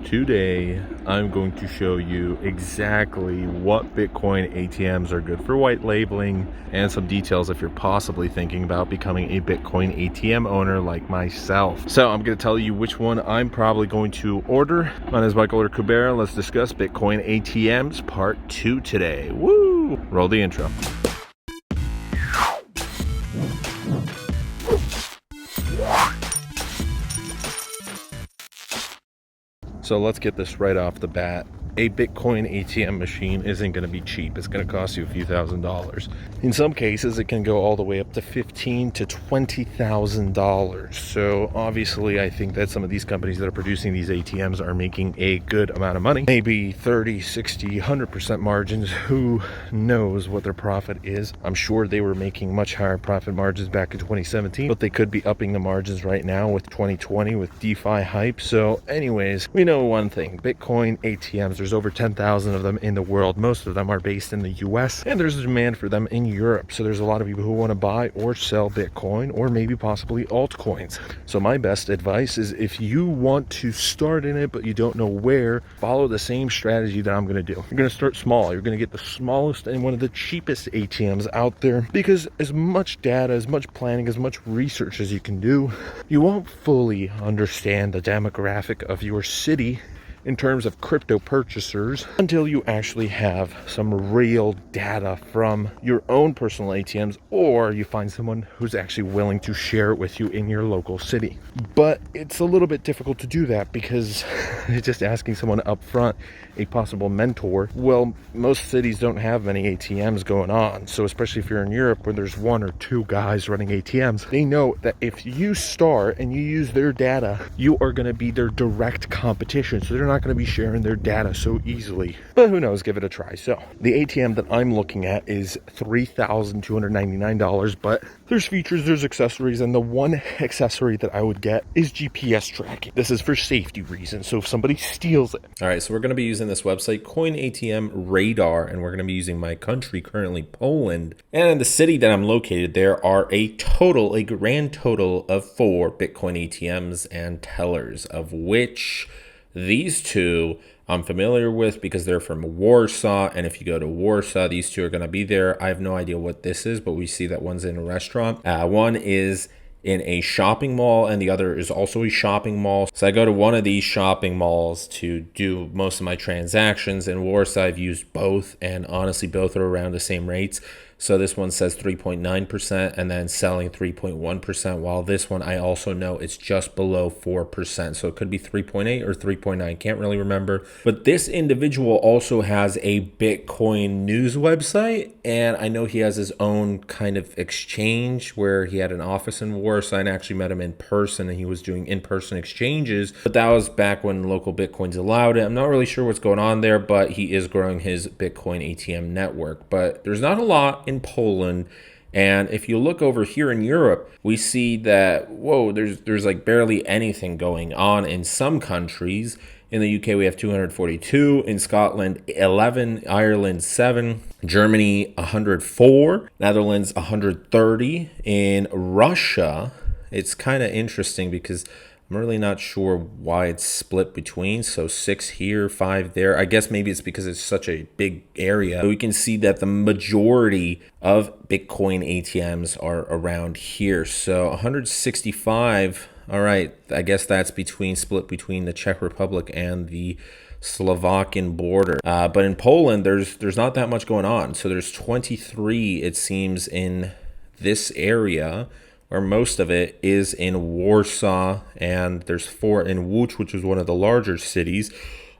Today, I'm going to show you exactly what Bitcoin ATMs are good for white labeling and some details if you're possibly thinking about becoming a Bitcoin ATM owner like myself. So I'm going to tell you which one I'm probably going to order. My name is Michael Kubera. Let's discuss Bitcoin ATMs part 2 today. Woo! Roll the intro. So let's get this right off the bat. A Bitcoin ATM machine isn't going to be cheap. It's going to cost you a few $1,000s. In some cases, it can go all the way up to $15,000 to $20,000. So obviously, I think that some of these companies that are producing these ATMs are making a good amount of money. Maybe 30, 60, 100% margins. Who knows what their profit is? I'm sure they were making much higher profit margins back in 2017, but they could be upping the margins right now with 2020 with DeFi hype. So anyways, we know one thing. Bitcoin ATMs, there's over 10,000 of them in the world. Most of them are based in the US, and there's a demand for them in Europe. So there's a lot of people who want to buy or sell Bitcoin or maybe possibly altcoins. So my best advice is if you want to start in it but you don't know where, follow the same strategy that I'm going to do. You're going to start small. You're going to get the smallest and one of the cheapest ATMs out there, because as much data, as much planning, as much research as you can do, you won't fully understand the demographic of your city in terms of crypto purchasers until you actually have some real data from your own personal ATMs, or you find someone who's actually willing to share it with you in your local city. But it's a little bit difficult to do that because just asking someone up front, a possible mentor, well, most cities don't have many ATMs going on. So especially if you're in Europe where there's one or two guys running ATMs, they know that if you start and you use their data, you are going to be their direct competition. So they're not going to be sharing their data so easily. But who knows, give it a try. So the ATM that I'm looking at is $3,299, but there's features, there's accessories, and the one accessory that I would get is GPS tracking. This is for safety reasons, so if somebody steals it. All right, so we're going to be using this website, Coin ATM Radar, and we're going to be using my country, currently Poland. And in the city that I'm located, there are a grand total of 4 Bitcoin ATMs and tellers, of which these two I'm familiar with because they're from Warsaw. And if you go to Warsaw, these two are going to be there. I have no idea what this is, but we see that one's in a restaurant. One is in a shopping mall, and the other is also a shopping mall. So I go to one of these shopping malls to do most of my transactions. In Warsaw, I've used both, and honestly, both are around the same rates. So this one says 3.9% and then selling 3.1%, while this one I also know it's just below 4%. So it could be 3.8 or 3.9, can't really remember. But this individual also has a Bitcoin news website, and I know he has his own kind of exchange where he had an office in Warsaw, and actually met him in person, and he was doing in-person exchanges. But that was back when local Bitcoins allowed it. I'm not really sure what's going on there, but he is growing his Bitcoin ATM network. But there's not a lot in Poland. And if you look over here in Europe, we see that, whoa, there's like barely anything going on in some countries. In the UK, we have 242. In Scotland, 11. Ireland, 7. Germany, 104. Netherlands, 130. In Russia, it's kind of interesting because I'm really not sure why it's split between. So 6 here, 5 there. I guess maybe it's because it's such a big area. But we can see that the majority of Bitcoin ATMs are around here. So 165. All right. I guess that's split between the Czech Republic and the Slovakian border. But in Poland, there's not that much going on. So there's 23, it seems, in this area, where most of it is in Warsaw, and there's 4 in Łódź, which is one of the larger cities.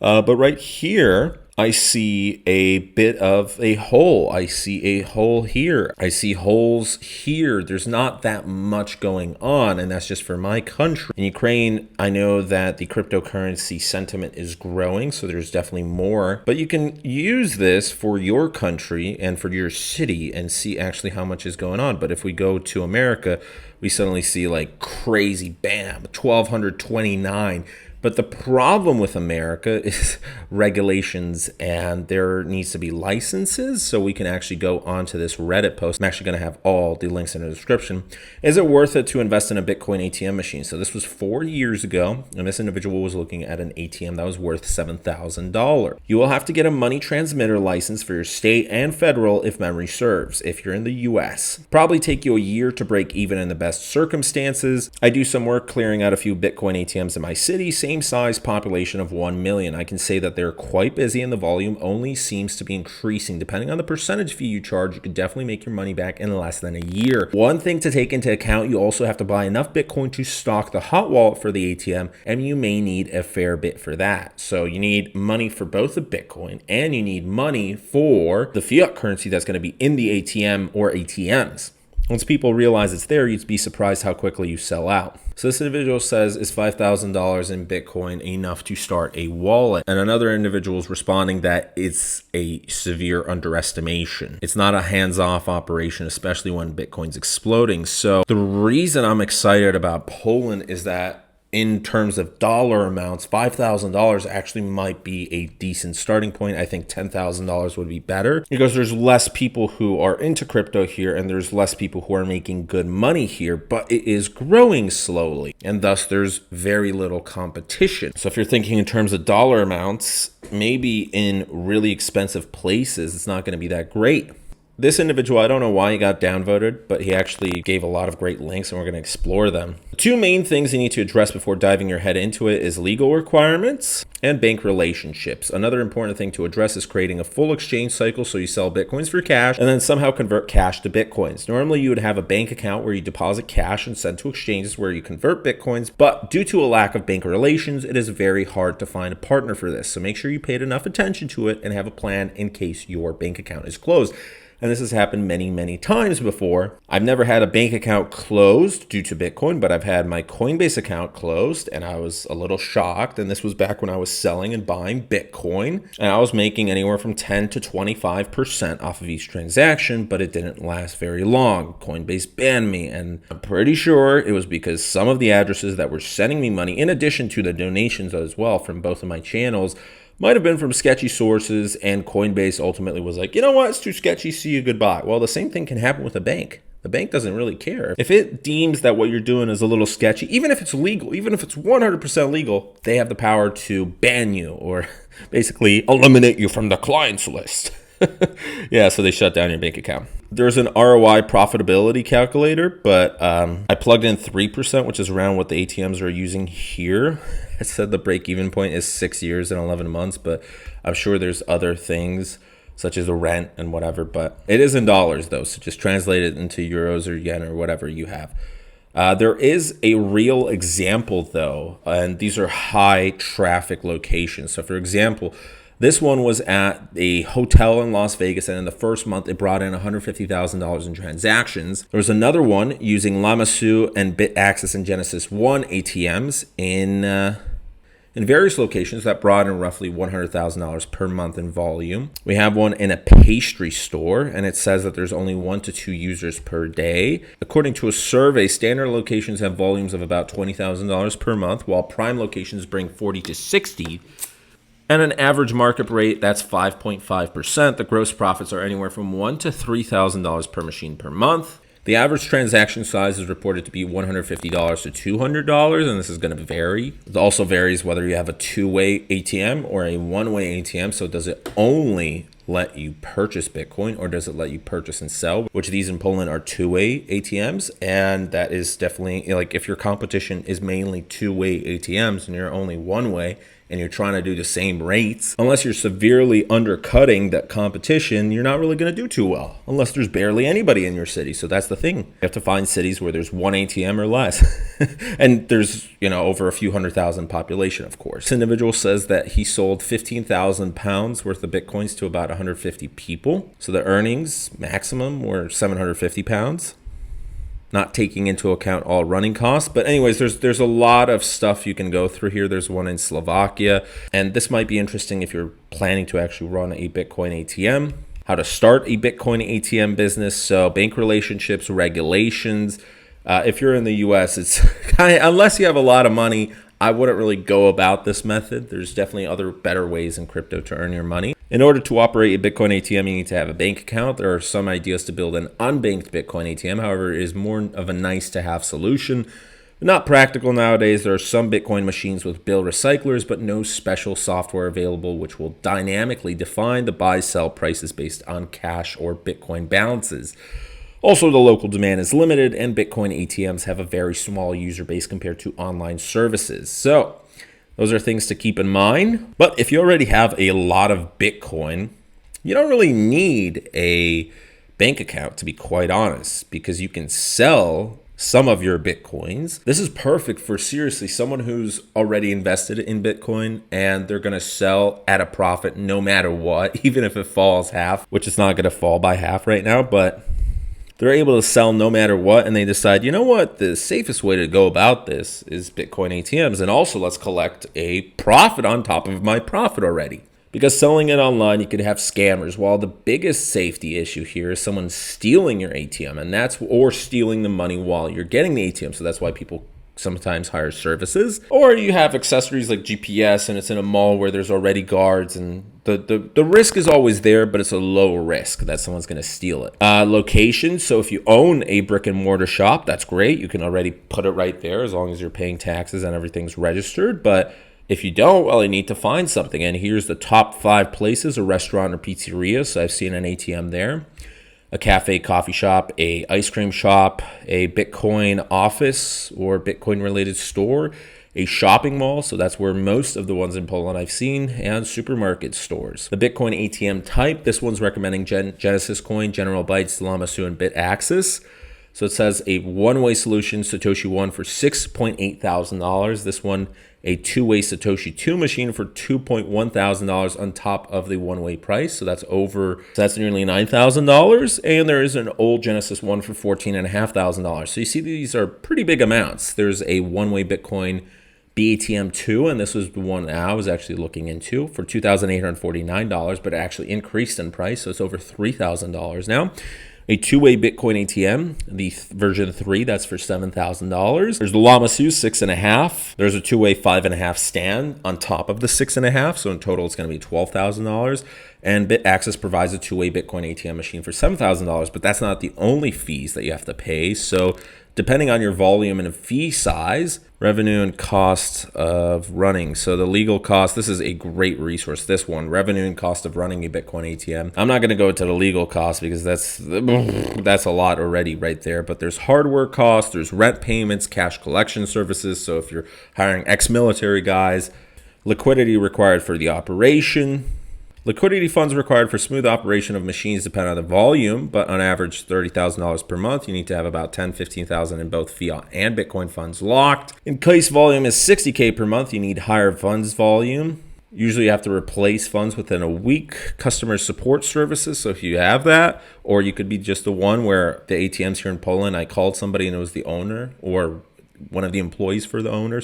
But right here, I see a bit of a hole. I see a hole here. I see holes here. There's not that much going on, and that's just for my country. In Ukraine, I know that the cryptocurrency sentiment is growing, so there's definitely more. But you can use this for your country and for your city and see actually how much is going on. But if we go to America, we suddenly see like crazy, bam, 1,229. But the problem with America is regulations, and there needs to be licenses. So we can actually go onto this Reddit post. I'm actually going to have all the links in the description. Is it worth it to invest in a Bitcoin ATM machine? So this was 4 years ago, and this individual was looking at an ATM that was worth $7,000. You will have to get a money transmitter license for your state and federal if memory serves, if you're in the US. Probably take you a year to break even in the best circumstances. I do some work clearing out a few Bitcoin ATMs in my city, same size population of 1 million. I can say that they're quite busy and the volume only seems to be increasing. Depending on the percentage fee you charge, you could definitely make your money back in less than a year. One thing to take into account, you also have to buy enough Bitcoin to stock the hot wallet for the ATM, and you may need a fair bit for that. So you need money for both the Bitcoin and you need money for the fiat currency that's going to be in the ATM or ATMs. Once people realize it's there, you'd be surprised how quickly you sell out. So this individual says, is $5,000 in Bitcoin enough to start a wallet? And another individual is responding that it's a severe underestimation. It's not a hands-off operation, especially when Bitcoin's exploding. So the reason I'm excited about Poland is that in terms of dollar amounts, $5,000 actually might be a decent starting point. I think $10,000 would be better because there's less people who are into crypto here and there's less people who are making good money here, but it is growing slowly and thus there's very little competition. So if you're thinking in terms of dollar amounts, maybe in really expensive places, it's not going to be that great. This individual, I don't know why he got downvoted, but he actually gave a lot of great links and we're going to explore them. The two main things you need to address before diving your head into it is legal requirements and bank relationships. Another important thing to address is creating a full exchange cycle so you sell Bitcoins for cash and then somehow convert cash to Bitcoins. Normally you would have a bank account where you deposit cash and send to exchanges where you convert Bitcoins, but due to a lack of bank relations, it is very hard to find a partner for this. So make sure you paid enough attention to it and have a plan in case your bank account is closed. And this has happened many, many times before. I've never had a bank account closed due to Bitcoin, but I've had my Coinbase account closed and I was a little shocked. And this was back when I was selling and buying Bitcoin. And I was making anywhere from 10 to 25% off of each transaction, but it didn't last very long. Coinbase banned me. And I'm pretty sure it was because some of the addresses that were sending me money, in addition to the donations as well from both of my channels, might have been from sketchy sources, and Coinbase ultimately was like, you know what, it's too sketchy, see you, goodbye. Well, the same thing can happen with a bank. The bank doesn't really care. If it deems that what you're doing is a little sketchy, even if it's legal, even if it's 100% legal, they have the power to ban you or basically eliminate you from the clients list. Yeah, so they shut down your bank account. There's an ROI profitability calculator, but I plugged in 3%, which is around what the ATMs are using here. It said the break-even point is 6 years and 11 months, but I'm sure there's other things such as the rent and whatever, but it is in dollars though, so just translate it into euros or yen or whatever you have. There is a real example though, and these are high traffic locations. So for example, this one was at a hotel in Las Vegas, and in the first month, it brought in $150,000 in transactions. There was another one using Lamassu and BitAccess and Genesis One ATMs in various locations that brought in roughly $100,000 per month in volume. We have one in a pastry store, and it says that there's only 1 to 2 users per day. According to a survey, standard locations have volumes of about $20,000 per month, while prime locations bring 40 to 60. And an average markup rate, that's 5.5%. The gross profits are anywhere from $1,000 to $3,000 per machine per month. The average transaction size is reported to be $150 to $200, and this is going to vary. It also varies whether you have a two-way ATM or a one-way ATM. So does it only let you purchase Bitcoin, or does it let you purchase and sell? Which these in Poland are two-way ATMs, and that is definitely, like, if your competition is mainly two-way ATMs and you're only one-way, and you're trying to do the same rates, unless you're severely undercutting that competition, you're not really going to do too well, unless there's barely anybody in your city. So that's the thing. You have to find cities where there's one ATM or less. And there's, over a few 100,000 population, of course. This individual says that he sold 15,000 pounds worth of Bitcoins to about 150 people. So the earnings maximum were 750 pounds. Not taking into account all running costs. But anyways, there's a lot of stuff you can go through here. There's one in Slovakia, and this might be interesting if you're planning to actually run a Bitcoin ATM. How to start a Bitcoin ATM business. So bank relationships, regulations. If you're in the US, it's unless you have a lot of money, I wouldn't really go about this method. There's definitely other better ways in crypto to earn your money. In order to operate a Bitcoin ATM, you need to have a bank account. There are some ideas to build an unbanked Bitcoin ATM. However, it is more of a nice to have solution. Not practical nowadays. There are some Bitcoin machines with bill recyclers, but no special software available which will dynamically define the buy-sell prices based on cash or Bitcoin balances. Also, the local demand is limited, and Bitcoin ATMs have a very small user base compared to online services. So, those are things to keep in mind. But if you already have a lot of Bitcoin, you don't really need a bank account, to be quite honest, because you can sell some of your Bitcoins. This is perfect for seriously someone who's already invested in Bitcoin and they're going to sell at a profit no matter what, even if it falls half, which is not going to fall by half right now, but they're able to sell no matter what, and they decide, you know what, the safest way to go about this is Bitcoin ATMs, and also let's collect a profit on top of my profit already. Because selling it online, you could have scammers, while the biggest safety issue here is someone stealing your ATM, or stealing the money while you're getting the ATM. So that's why people sometimes hire services. Or you have accessories like GPS, and it's in a mall where there's already guards, and the risk is always there, but it's a low risk that someone's going to steal it. Location. So if you own a brick and mortar shop, that's great. You can already put it right there as long as you're paying taxes and everything's registered. But if you don't, well, you need to find something. And here's the top 5 places: a restaurant or pizzeria. So I've seen an ATM there. A cafe, coffee shop, a ice cream shop, a Bitcoin office or Bitcoin related store, a shopping mall. So that's where most of the ones in Poland I've seen, and supermarket stores. The Bitcoin ATM type, this one's recommending Genesis Coin, General Bytes, Lamasu, and BitAxis. So it says a one-way solution, Satoshi 1 for $6.8 thousand. This one, a two-way Satoshi 2 machine for $2.1 thousand on top of the one-way price. So that's nearly $9,000. And there is an old Genesis 1 for $14.5 thousand. So you see these are pretty big amounts. There's a one-way Bitcoin BATM 2, and this was the one I was actually looking into, for $2,849, but it actually increased in price. So it's over $3,000 now. A two-way Bitcoin ATM, the version 3, that's for $7,000. There's the Lamasu 6.5. There's a two-way 5.5 stand on top of the 6.5. So in total, it's going to be $12,000. And BitAxis provides a two-way Bitcoin ATM machine for $7,000. But that's not the only fees that you have to pay. So depending on your volume and fee size, revenue and cost of running. So the legal cost, this is a great resource, this one, revenue and cost of running a Bitcoin ATM. I'm not going to go to the legal cost because that's a lot already right there. But there's hardware costs, there's rent payments, cash collection services. So if you're hiring ex-military guys, liquidity required for the operation. Liquidity funds required for smooth operation of machines depend on the volume, but on average $30,000 per month. You need to have about $10,000-15,000 in both fiat and Bitcoin funds locked. In case volume is $60K per month, you need higher funds volume. Usually you have to replace funds within a week. Customer support services, so if you have that, or you could be just the one where the ATMs here in Poland, I called somebody and it was the owner or one of the employees for the owner.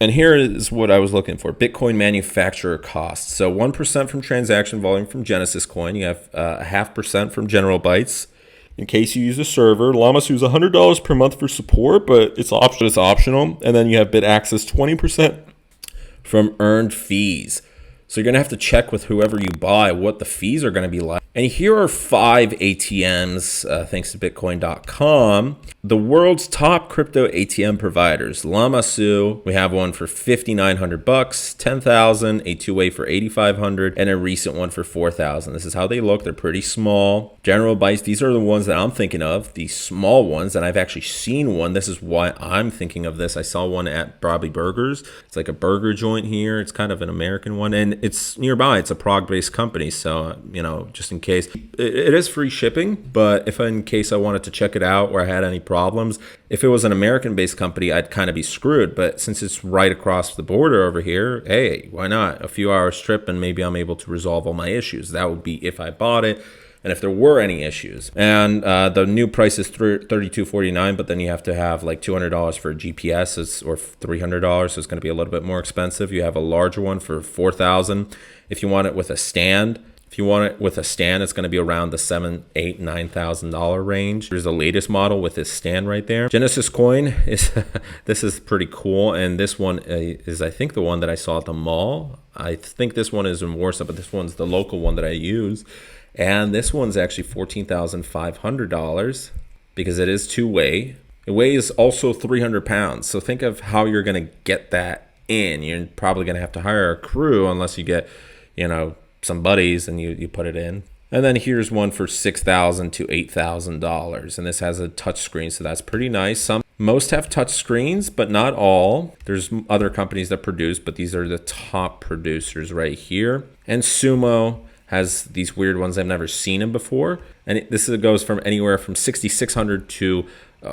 And here is what I was looking for. Bitcoin manufacturer costs. So 1% from transaction volume from Genesis Coin. You have 0.5% from General Bytes. In case you use a server, Lamasu is $100 per month for support, but it's optional. And then you have BitAxis 20% from earned fees. So you're going to have to check with whoever you buy what the fees are going to be like. And here are 5 ATMs, thanks to Bitcoin.com. The world's top crypto ATM providers. Lamasu, we have one for $5,900, $10,000, a two-way for $8,500, and a recent one for $4,000. This is how they look. They're pretty small. General Bytes, these are the ones that I'm thinking of, the small ones, and I've actually seen one. This is why I'm thinking of this. I saw one at Bobby Burgers. It's like a burger joint here. It's kind of an American one, and it's nearby. It's a Prague-based company, so, just in case. It is free shipping, but if in case I wanted to check it out or I had any problems, if it was an American-based company, I'd kind of be screwed. But since it's right across the border over here, hey, why not? A few hours trip and maybe I'm able to resolve all my issues. That would be if I bought it and if there were any issues. And the new price is $32.49, but then you have to have like $200 for a GPS or $300, so it's going to be a little bit more expensive. You have a larger one for $4,000 if you want it with a stand. If you want it with a stand, it's going to be around the $7,000, $8,000, $9,000 range. There's the latest model with this stand right there. Genesis coin is this is pretty cool, and this one is I think the one that I saw at the mall. I think this one is in Warsaw, but this one's the local one that I use, and this one's actually $14,500 because it is two-way. It weighs also 300 pounds. So think of how you're going to get that in. You're probably going to have to hire a crew unless you get, some buddies and you put it in. And then here's one for $6,000 to $8,000. And this has a touch screen, so that's pretty nice. Most have touch screens, but not all. There's other companies that produce, but these are the top producers right here. And Sumo has these weird ones. I've never seen them before. And this goes from anywhere from $6,600 to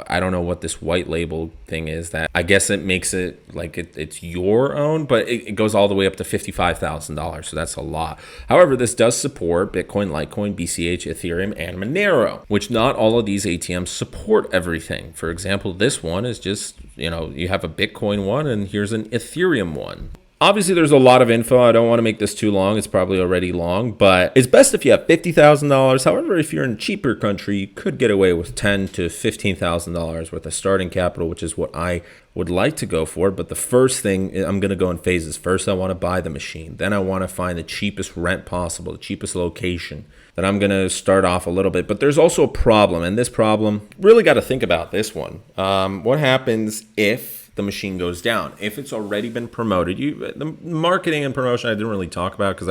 I don't know what this white label thing is. That I guess it makes it like it's your own, but it goes all the way up to $55,000. So that's a lot. However, this does support Bitcoin, Litecoin, BCH, Ethereum, and Monero, which not all of these ATMs support everything. For example, this one is just, you have a Bitcoin one and here's an Ethereum one. Obviously, there's a lot of info. I don't want to make this too long. It's probably already long, but it's best if you have $50,000. However, if you're in a cheaper country, you could get away with $10,000 to $15,000 worth of starting capital, which is what I would like to go for. But the first thing, I'm going to go in phases. First, I want to buy the machine. Then I want to find the cheapest rent possible, the cheapest location. Then I'm going to start off a little bit. But there's also a problem, and this problem, really got to think about this one. What happens if the machine goes down? If it's already been promoted, the marketing and promotion I didn't really talk about because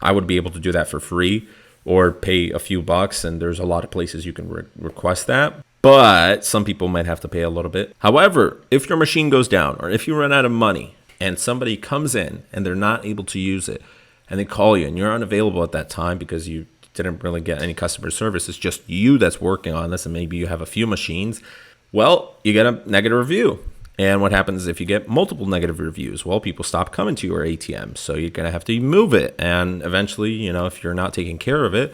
I would be able to do that for free or pay a few bucks, and there's a lot of places you can request that. But some people might have to pay a little bit. However, if your machine goes down or if you run out of money and somebody comes in and they're not able to use it and they call you and you're unavailable at that time because you didn't really get any customer service, it's just you that's working on this and maybe you have a few machines, well, you get a negative review. And what happens if you get multiple negative reviews? Well, people stop coming to your ATM. So you're going to have to move it. And eventually, if you're not taking care of it,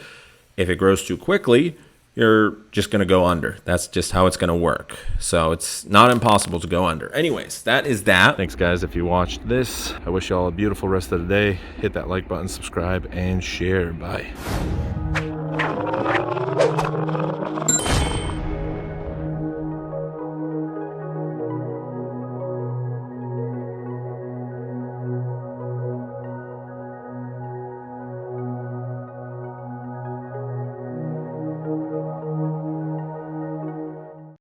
if it grows too quickly, you're just going to go under. That's just how it's going to work. So it's not impossible to go under. Anyways, that is that. Thanks, guys, if you watched this. I wish you all a beautiful rest of the day. Hit that like button, subscribe, and share. Bye.